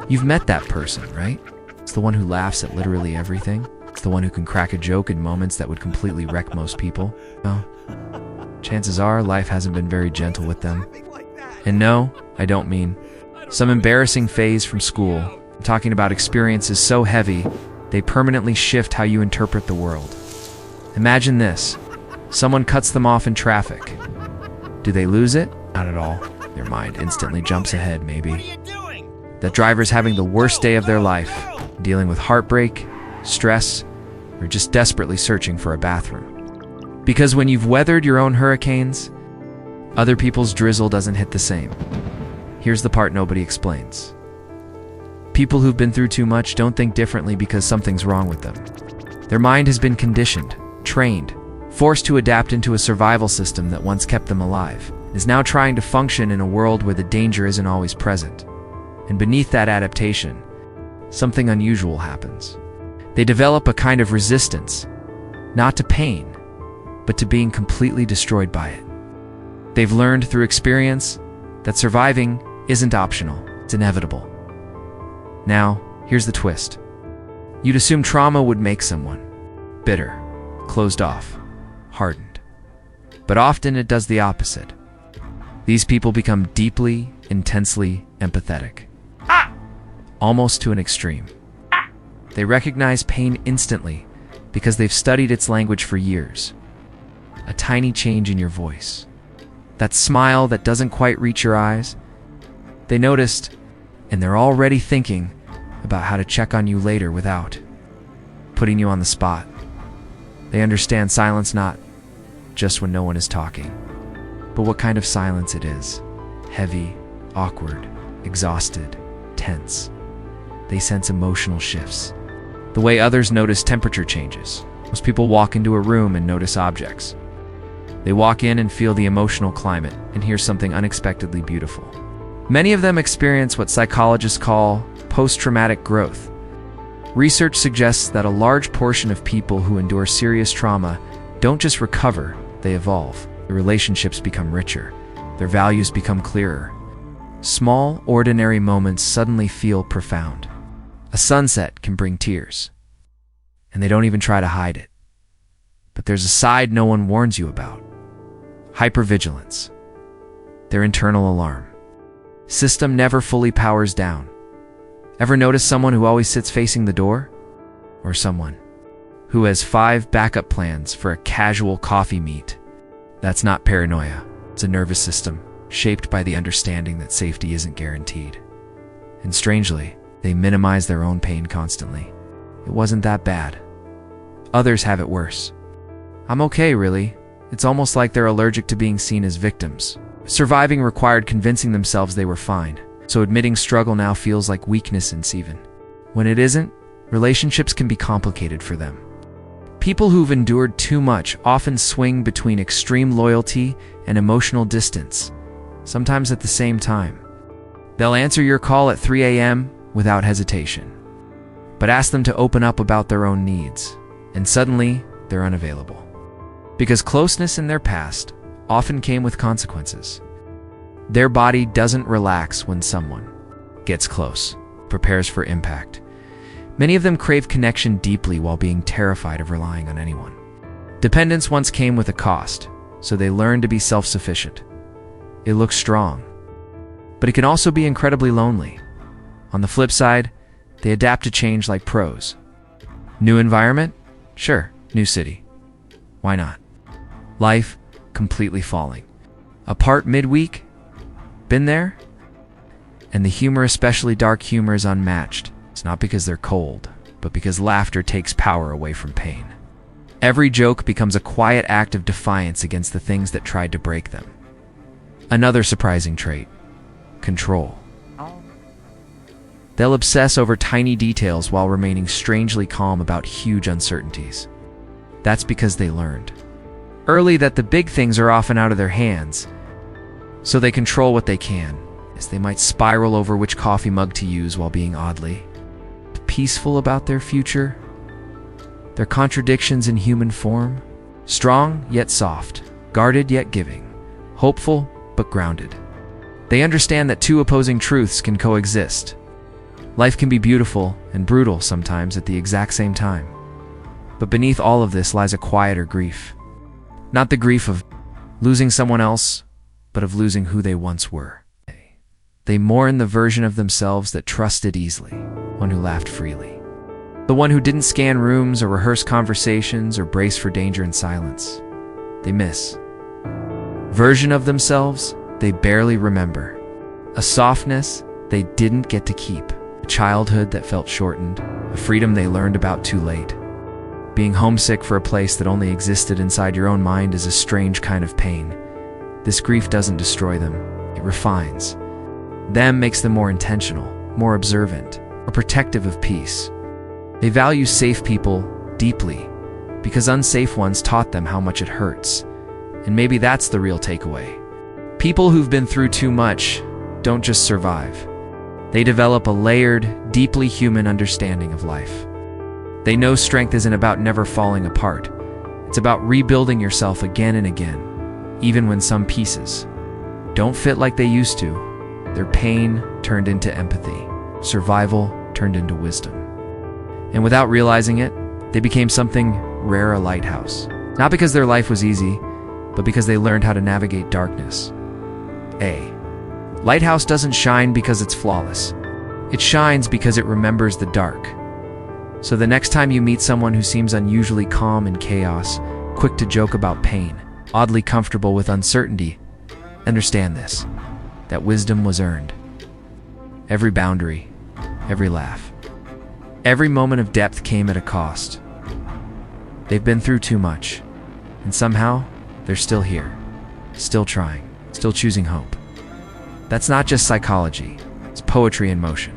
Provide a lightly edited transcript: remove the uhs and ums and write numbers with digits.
You've met that person, right? It's the one who laughs at literally everything. It's the one who can crack a joke in moments that would completely wreck most people. Well, chances are life hasn't been very gentle with them. And no, I don't mean some embarrassing phase from school. I'm talking about experiences so heavy, they permanently shift how you interpret the world. Imagine this. Someone cuts them off in traffic. Do they lose it? Not at all. Their mind instantly jumps ahead, maybe. That driver's having the worst day of their life, dealing with heartbreak, stress, or just desperately searching for a bathroom. Because when you've weathered your own hurricanes, other people's drizzle doesn't hit the same. Here's the part nobody explains. People who've been through too much don't think differently because something's wrong with them. Their mind has been conditioned, trained, forced to adapt into a survival system that once kept them alive, is now trying to function in a world where the danger isn't always present. And beneath that adaptation, something unusual happens. They develop a kind of resistance, not to pain, but to being completely destroyed by it. They've learned through experience that surviving isn't optional, it's inevitable. Now, here's the twist. You'd assume trauma would make someone bitter, closed off, hardened. But often it does the opposite. These people become deeply, intensely empathetic. Almost to an extreme. They recognize pain instantly because they've studied its language for years. A tiny change in your voice, that smile that doesn't quite reach your eyes, they noticed, and they're already thinking about how to check on you later without putting you on the spot. They understand silence not just when no one is talking, but what kind of silence it is. Heavy, awkward, exhausted, tense. They sense emotional shifts. The way others notice temperature changes. Most people walk into a room and notice objects. They walk in and feel the emotional climate and hear something unexpectedly beautiful. Many of them experience what psychologists call post-traumatic growth. Research suggests that a large portion of people who endure serious trauma don't just recover, they evolve. Their relationships become richer. Their values become clearer. Small, ordinary moments suddenly feel profound. A sunset can bring tears, and they don't even try to hide it. But there's a side no one warns you about. Hypervigilance. Their internal alarm system never fully powers down. Ever notice someone who always sits facing the door? Or someone who has 5 backup plans for a casual coffee meet? That's not paranoia. It's a nervous system shaped by the understanding that safety isn't guaranteed. And strangely, they minimize their own pain constantly. It wasn't that bad. Others have it worse. I'm okay, really. It's almost like they're allergic to being seen as victims. Surviving required convincing themselves they were fine, so admitting struggle now feels like weakness even. When it isn't, relationships can be complicated for them. People who've endured too much often swing between extreme loyalty and emotional distance, sometimes at the same time. They'll answer your call at 3 a.m. without hesitation, but ask them to open up about their own needs, and suddenly they're unavailable. Because closeness in their past often came with consequences. Their body doesn't relax when someone gets close, prepares for impact. Many of them crave connection deeply while being terrified of relying on anyone. Dependence once came with a cost, so they learn to be self-sufficient. It looks strong, but it can also be incredibly lonely. On the flip side, they adapt to change like pros. New environment? Sure. New city. Why not? Life completely falling apart midweek? Been there? And the humor, especially dark humor, is unmatched. It's not because they're cold, but because laughter takes power away from pain. Every joke becomes a quiet act of defiance against the things that tried to break them. Another surprising trait: control. They'll obsess over tiny details while remaining strangely calm about huge uncertainties. That's because they learned early that the big things are often out of their hands, so they control what they can, as they might spiral over which coffee mug to use while being oddly peaceful about their future. Their contradictions in human form: strong yet soft, guarded yet giving, hopeful but grounded. They understand that two opposing truths can coexist. Life can be beautiful and brutal sometimes at the exact same time. But beneath all of this lies a quieter grief. Not the grief of losing someone else, but of losing who they once were. They mourn the version of themselves that trusted easily, one who laughed freely. The one who didn't scan rooms or rehearse conversations or brace for danger in silence. They miss. Version of themselves they barely remember. A softness they didn't get to keep. A childhood that felt shortened. A freedom they learned about too late. Being homesick for a place that only existed inside your own mind is a strange kind of pain. This grief doesn't destroy them, it refines. Them makes them more intentional, more observant, or protective of peace. They value safe people deeply because unsafe ones taught them how much it hurts. And maybe that's the real takeaway. People who've been through too much don't just survive. They develop a layered, deeply human understanding of life. They know strength isn't about never falling apart. It's about rebuilding yourself again and again, even when some pieces don't fit like they used to. Their pain turned into empathy, survival turned into wisdom. And without realizing it, they became something rare, a lighthouse. Not because their life was easy, but because they learned how to navigate darkness. A lighthouse doesn't shine because it's flawless. It shines because it remembers the dark. So the next time you meet someone who seems unusually calm in chaos, quick to joke about pain, oddly comfortable with uncertainty, understand this, that wisdom was earned. Every boundary, every laugh, every moment of depth came at a cost. They've been through too much, and somehow they're still here, still trying, still choosing hope. That's not just psychology, it's poetry in motion.